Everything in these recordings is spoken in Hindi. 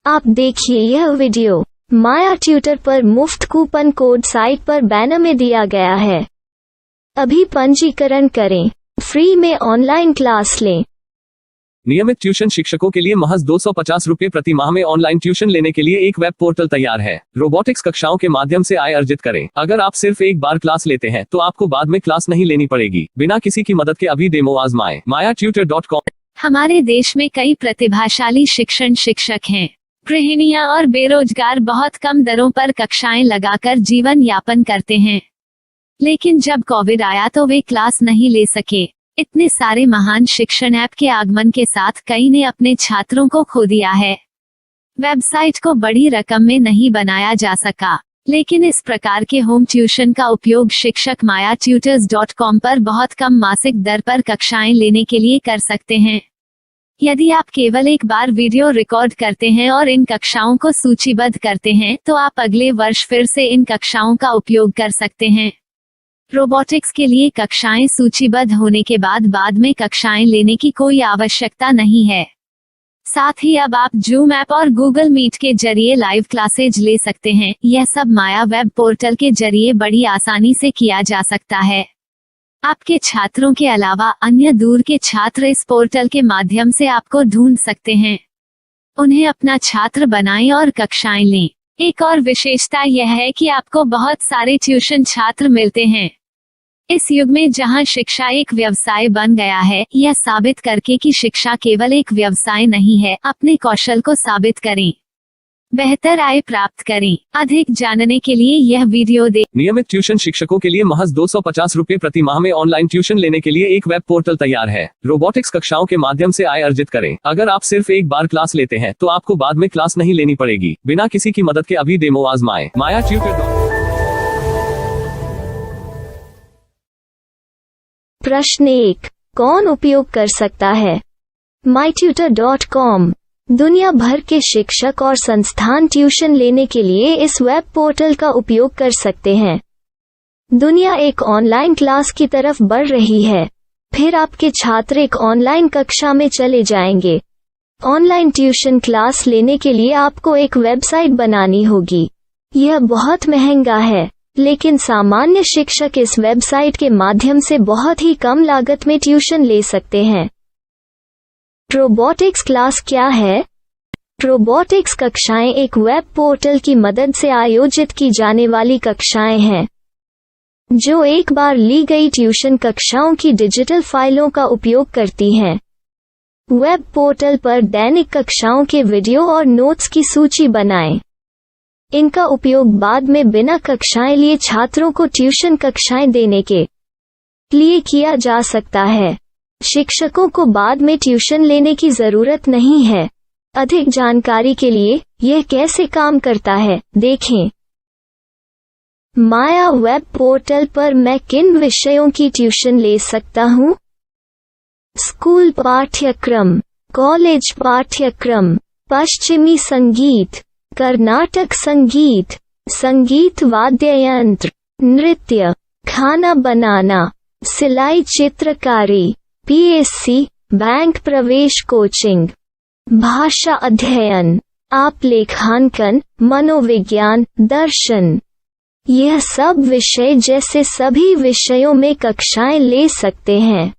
आप देखिए यह वीडियो माया ट्यूटर पर मुफ्त कूपन कोड साइट पर बैनर में दिया गया है। अभी पंजीकरण करें, फ्री में ऑनलाइन क्लास लें। नियमित ट्यूशन शिक्षकों के लिए महज 250 रुपये प्रति माह में ऑनलाइन ट्यूशन लेने के लिए एक वेब पोर्टल तैयार है। रोबोटिक्स कक्षाओं के माध्यम से आय अर्जित करें। अगर आप सिर्फ एक बार क्लास लेते हैं तो आपको बाद में क्लास नहीं लेनी पड़ेगी। बिना किसी की मदद के अभी डेमो आजमाएं। mayaTutor.com। हमारे देश में कई प्रतिभाशाली शिक्षक हैं। गृहिणियां और बेरोजगार बहुत कम दरों पर कक्षाएं लगाकर जीवन यापन करते हैं, लेकिन जब कोविड आया तो वे क्लास नहीं ले सके। इतने सारे महान शिक्षण ऐप के आगमन के साथ कई ने अपने छात्रों को खो दिया है। वेबसाइट को बड़ी रकम में नहीं बनाया जा सका, लेकिन इस प्रकार के होम ट्यूशन का उपयोग शिक्षक mayaTutors.com पर बहुत कम मासिक दर पर कक्षाएं लेने के लिए कर सकते हैं। यदि आप केवल एक बार वीडियो रिकॉर्ड करते हैं और इन कक्षाओं को सूचीबद्ध करते हैं तो आप अगले वर्ष फिर से इन कक्षाओं का उपयोग कर सकते हैं। रोबोटिक्स के लिए कक्षाएं सूचीबद्ध होने के बाद में कक्षाएं लेने की कोई आवश्यकता नहीं है। साथ ही अब आप जूम ऐप और गूगल मीट के जरिए लाइव क्लासेज ले सकते हैं। यह सब माया वेब पोर्टल के जरिए बड़ी आसानी से किया जा सकता है। आपके छात्रों के अलावा अन्य दूर के छात्र इस पोर्टल के माध्यम से आपको ढूंढ सकते हैं। उन्हें अपना छात्र बनाएं और कक्षाएं लें। एक और विशेषता यह है कि आपको बहुत सारे ट्यूशन छात्र मिलते हैं। इस युग में जहां शिक्षा एक व्यवसाय बन गया है, यह साबित करके कि शिक्षा केवल एक व्यवसाय नहीं है, अपने कौशल को साबित करें, बेहतर आय प्राप्त करें। अधिक जानने के लिए यह वीडियो देखें। नियमित ट्यूशन शिक्षकों के लिए महज 250 रुपये प्रति माह में ऑनलाइन ट्यूशन लेने के लिए एक वेब पोर्टल तैयार है। रोबोटिक्स कक्षाओं के माध्यम से आय अर्जित करें। अगर आप सिर्फ एक बार क्लास लेते हैं तो आपको बाद में क्लास नहीं लेनी पड़ेगी। बिना किसी की मदद के अभी डेमो आजमाएं। mayaTutor। प्रश्न 1, कौन उपयोग कर सकता है? myTutor.com दुनिया भर के शिक्षक और संस्थान ट्यूशन लेने के लिए इस वेब पोर्टल का उपयोग कर सकते हैं। दुनिया एक ऑनलाइन क्लास की तरफ बढ़ रही है, फिर आपके छात्र एक ऑनलाइन कक्षा में चले जाएंगे। ऑनलाइन ट्यूशन क्लास लेने के लिए आपको एक वेबसाइट बनानी होगी। यह बहुत महंगा है, लेकिन सामान्य शिक्षक इस वेबसाइट के माध्यम से बहुत ही कम लागत में ट्यूशन ले सकते हैं। रोबोटिक्स क्लास क्या है? रोबोटिक्स कक्षाएं एक वेब पोर्टल की मदद से आयोजित की जाने वाली कक्षाएं हैं, जो एक बार ली गई ट्यूशन कक्षाओं की डिजिटल फाइलों का उपयोग करती हैं। वेब पोर्टल पर दैनिक कक्षाओं के वीडियो और नोट्स की सूची बनाएं। इनका उपयोग बाद में बिना कक्षाएं लिए छात्रों को ट्यूशन कक्षाएं देने के लिए किया जा सकता है। शिक्षकों को बाद में ट्यूशन लेने की जरूरत नहीं है। अधिक जानकारी के लिए यह कैसे काम करता है देखें। माया वेब पोर्टल पर मैं किन विषयों की ट्यूशन ले सकता हूँ? स्कूल पाठ्यक्रम, कॉलेज पाठ्यक्रम, पश्चिमी संगीत, कर्नाटक संगीत, संगीत वाद्य यंत्र, नृत्य, खाना बनाना, सिलाई चित्रकारी, पीएससी, बैंक प्रवेश कोचिंग, भाषा अध्ययन, आप लेखांकन, मनोविज्ञान, दर्शन। यह सब विषय जैसे सभी विषयों में कक्षाएं ले सकते हैं।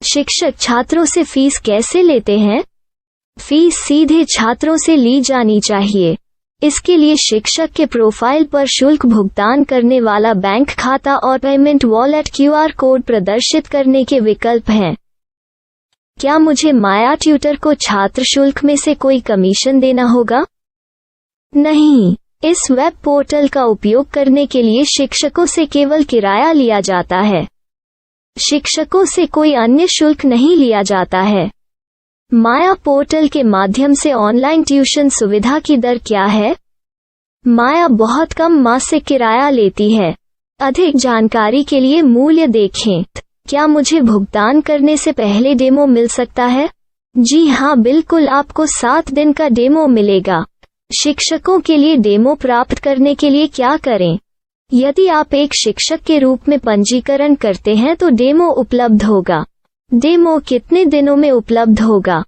शिक्षक छात्रों से फीस कैसे लेते हैं? फीस सीधे छात्रों से ली जानी चाहिए। इसके लिए शिक्षक के प्रोफाइल पर शुल्क भुगतान करने वाला बैंक खाता और पेमेंट वॉलेट QR कोड प्रदर्शित करने के विकल्प हैं। क्या मुझे माया ट्यूटर को छात्र शुल्क में से कोई कमीशन देना होगा? नहीं, इस वेब पोर्टल का उपयोग करने के लिए शिक्षकों से केवल किराया लिया जाता है। शिक्षकों से कोई अन्य शुल्क नहीं लिया जाता है। माया पोर्टल के माध्यम से ऑनलाइन ट्यूशन सुविधा की दर क्या है? माया बहुत कम मासिक किराया लेती है। अधिक जानकारी के लिए मूल्य देखें। क्या मुझे भुगतान करने से पहले डेमो मिल सकता है? जी हाँ, बिल्कुल, आपको 7 दिन का डेमो मिलेगा। शिक्षकों के लिए डेमो प्राप्त करने के लिए क्या करें? यदि आप एक शिक्षक के रूप में पंजीकरण करते हैं तो डेमो उपलब्ध होगा। डेमो कितने दिनों में उपलब्ध होगा?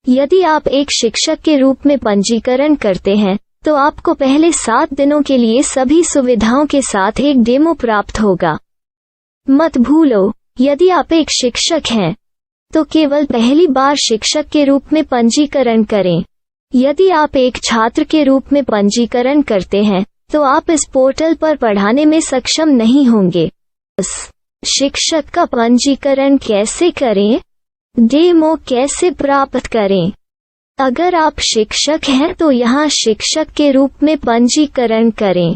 यदि आप एक शिक्षक के रूप में पंजीकरण करते हैं तो आपको पहले 7 दिनों के लिए सभी सुविधाओं के साथ एक डेमो प्राप्त होगा। मत भूलो, यदि आप एक शिक्षक हैं तो केवल पहली बार शिक्षक के रूप में पंजीकरण करें। यदि आप एक छात्र के रूप में पंजीकरण करते हैं तो आप इस पोर्टल पर पढ़ाने में सक्षम नहीं होंगे। शिक्षक का पंजीकरण कैसे करें? डेमो कैसे प्राप्त करें? अगर आप शिक्षक हैं तो यहाँ शिक्षक के रूप में पंजीकरण करें।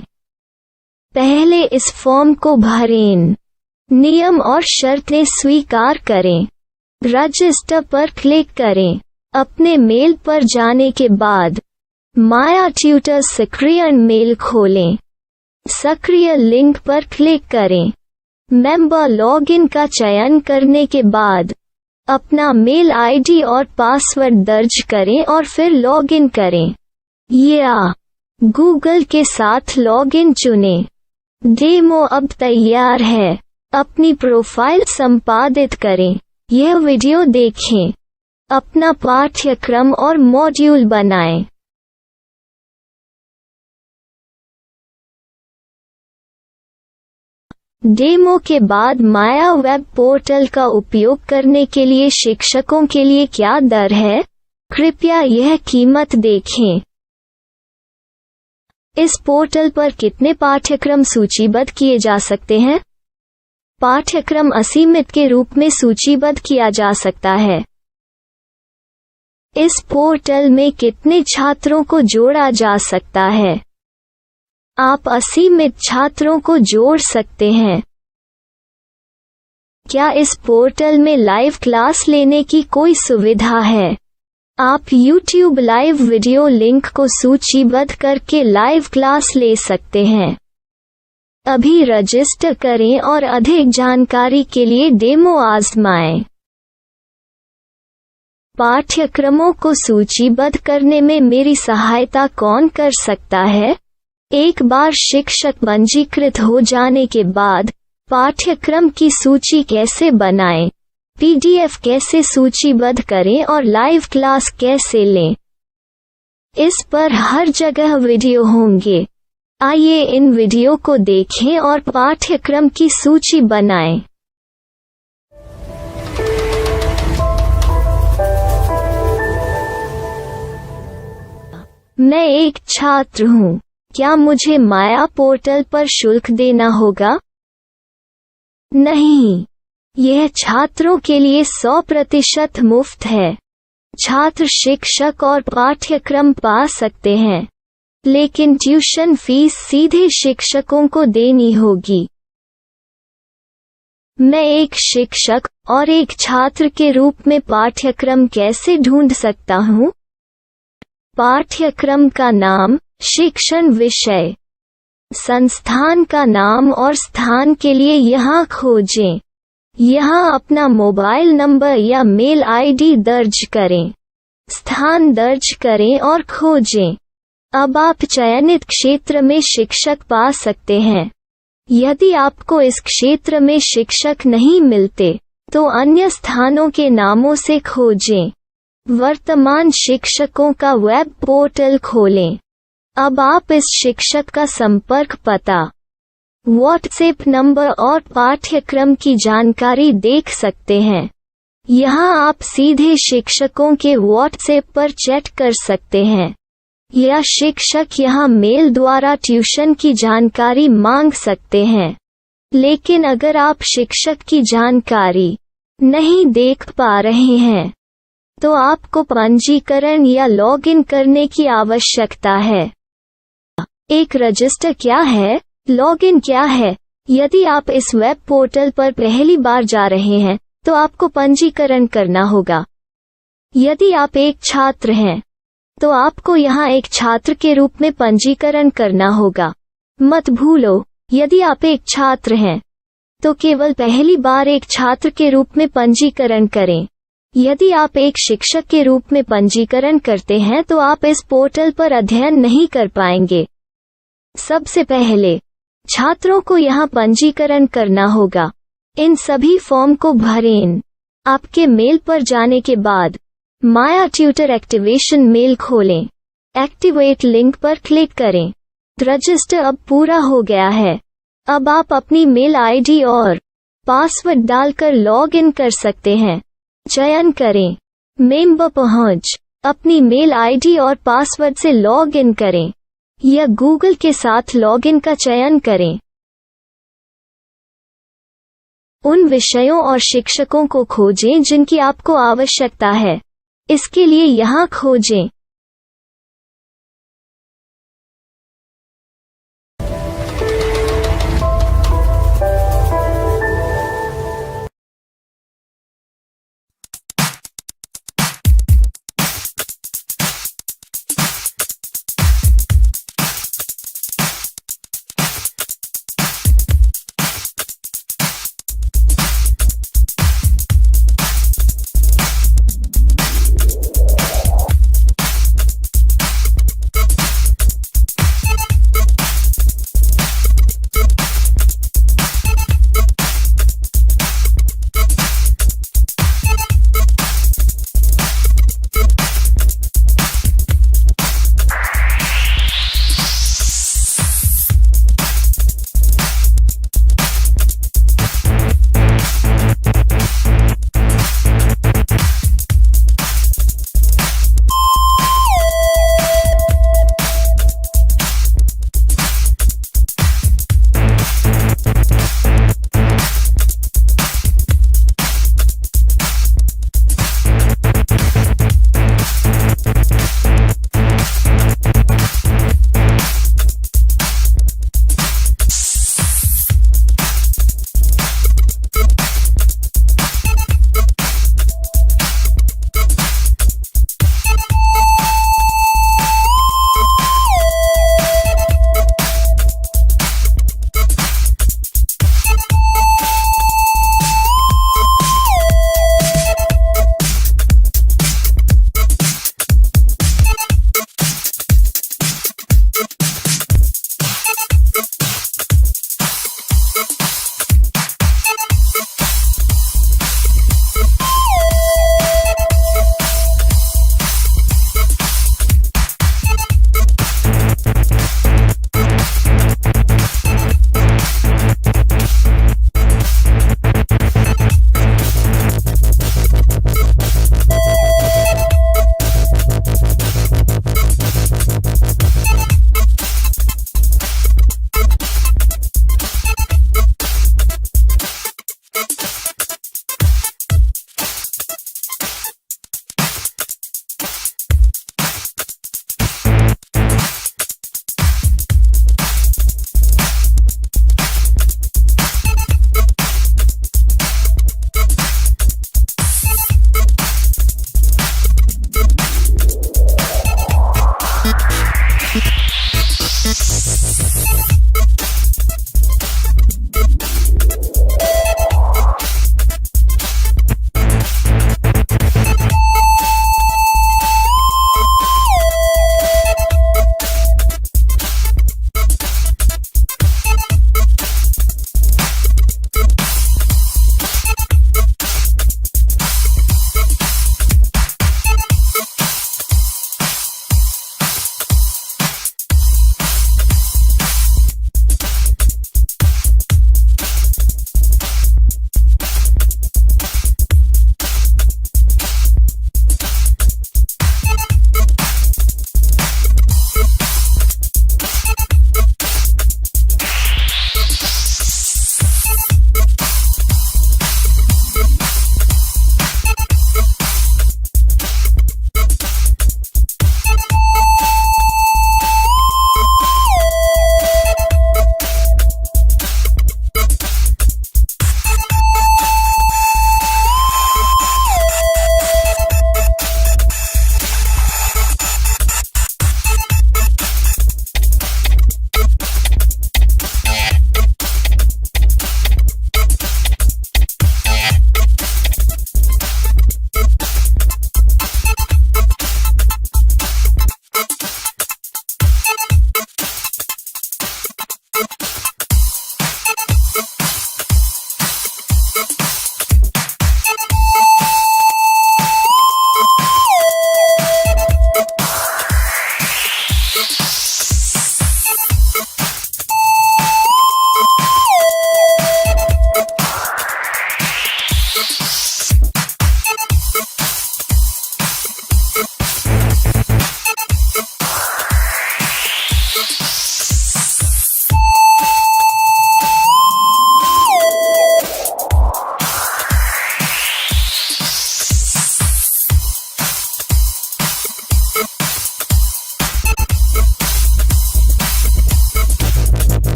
पहले इस फॉर्म को भरें। नियम और शर्तें स्वीकार करें। रजिस्टर पर क्लिक करें। अपने मेल पर जाने के बाद माया ट्यूटर सक्रिय मेल खोलें। सक्रिय लिंक पर क्लिक करें। मेंबर लॉगिन का चयन करने के बाद अपना मेल आईडी और पासवर्ड दर्ज करें और फिर लॉगिन करें या गूगल के साथ लॉगिन चुनें। डेमो अब तैयार है। अपनी प्रोफाइल संपादित करें। यह वीडियो देखें। अपना पाठ्यक्रम और मॉड्यूल बनाएं। डेमो के बाद माया वेब पोर्टल का उपयोग करने के लिए शिक्षकों के लिए क्या दर है? कृपया यह कीमत देखें। इस पोर्टल पर कितने पाठ्यक्रम सूचीबद्ध किए जा सकते हैं? पाठ्यक्रम असीमित के रूप में सूचीबद्ध किया जा सकता है। इस पोर्टल में कितने छात्रों को जोड़ा जा सकता है? आप असीमित छात्रों को जोड़ सकते हैं। क्या इस पोर्टल में लाइव क्लास लेने की कोई सुविधा है? आप YouTube लाइव वीडियो लिंक को सूचीबद्ध करके लाइव क्लास ले सकते हैं। अभी रजिस्टर करें और अधिक जानकारी के लिए डेमो आजमाएं। पाठ्यक्रमों को सूचीबद्ध करने में मेरी सहायता कौन कर सकता है? एक बार शिक्षक पंजीकृत हो जाने के बाद पाठ्यक्रम की सूची कैसे बनाएं, PDF कैसे सूचीबद्ध करें और लाइव क्लास कैसे लें, इस पर हर जगह वीडियो होंगे। आइए इन वीडियो को देखें और पाठ्यक्रम की सूची बनाएं। मैं एक छात्र हूँ। क्या मुझे माया पोर्टल पर शुल्क देना होगा? नहीं, यह छात्रों के लिए 100% मुफ्त है। छात्र शिक्षक और पाठ्यक्रम पा सकते हैं, लेकिन ट्यूशन फीस सीधे शिक्षकों को देनी होगी। मैं एक शिक्षक और एक छात्र के रूप में पाठ्यक्रम कैसे ढूंढ सकता हूँ? पाठ्यक्रम का नाम, शिक्षण विषय, संस्थान का नाम और स्थान के लिए यहाँ खोजें। यहाँ अपना मोबाइल नंबर या मेल आईडी दर्ज करें। स्थान दर्ज करें और खोजें। अब आप चयनित क्षेत्र में शिक्षक पा सकते हैं। यदि आपको इस क्षेत्र में शिक्षक नहीं मिलते तो अन्य स्थानों के नामों से खोजें। वर्तमान शिक्षकों का वेब पोर्टल खोलें। अब आप इस शिक्षक का संपर्क पता, व्हाट्सएप नंबर और पाठ्यक्रम की जानकारी देख सकते हैं। यहाँ आप सीधे शिक्षकों के व्हाट्सएप पर चैट कर सकते हैं या शिक्षक यहाँ मेल द्वारा ट्यूशन की जानकारी मांग सकते हैं। लेकिन अगर आप शिक्षक की जानकारी नहीं देख पा रहे हैं तो आपको पंजीकरण या लॉगिन करने की आवश्यकता है। एक रजिस्टर क्या है? लॉगिन क्या है? यदि आप इस वेब पोर्टल पर पहली बार जा रहे हैं तो आपको पंजीकरण करना होगा। यदि आप एक छात्र हैं तो आपको यहाँ एक छात्र के रूप में पंजीकरण करना होगा। मत भूलो, यदि आप एक छात्र हैं तो केवल पहली बार एक छात्र के रूप में पंजीकरण करें। यदि आप एक शिक्षक के रूप में पंजीकरण करते हैं तो आप इस पोर्टल पर अध्ययन नहीं कर पाएंगे। सबसे पहले छात्रों को यहाँ पंजीकरण करना होगा। इन सभी फॉर्म को भरें। आपके मेल पर जाने के बाद माया ट्यूटर एक्टिवेशन मेल खोलें। एक्टिवेट लिंक पर क्लिक करें। रजिस्टर अब पूरा हो गया है। अब आप अपनी मेल आईडी और पासवर्ड डालकर लॉग इन कर सकते हैं। चयन करें मेंबर पहुंच। अपनी मेल आईडी और पासवर्ड से लॉग इन करें या गूगल के साथ लॉग इन का चयन करें। उन विषयों और शिक्षकों को खोजें जिनकी आपको आवश्यकता है। इसके लिए यहाँ खोजें।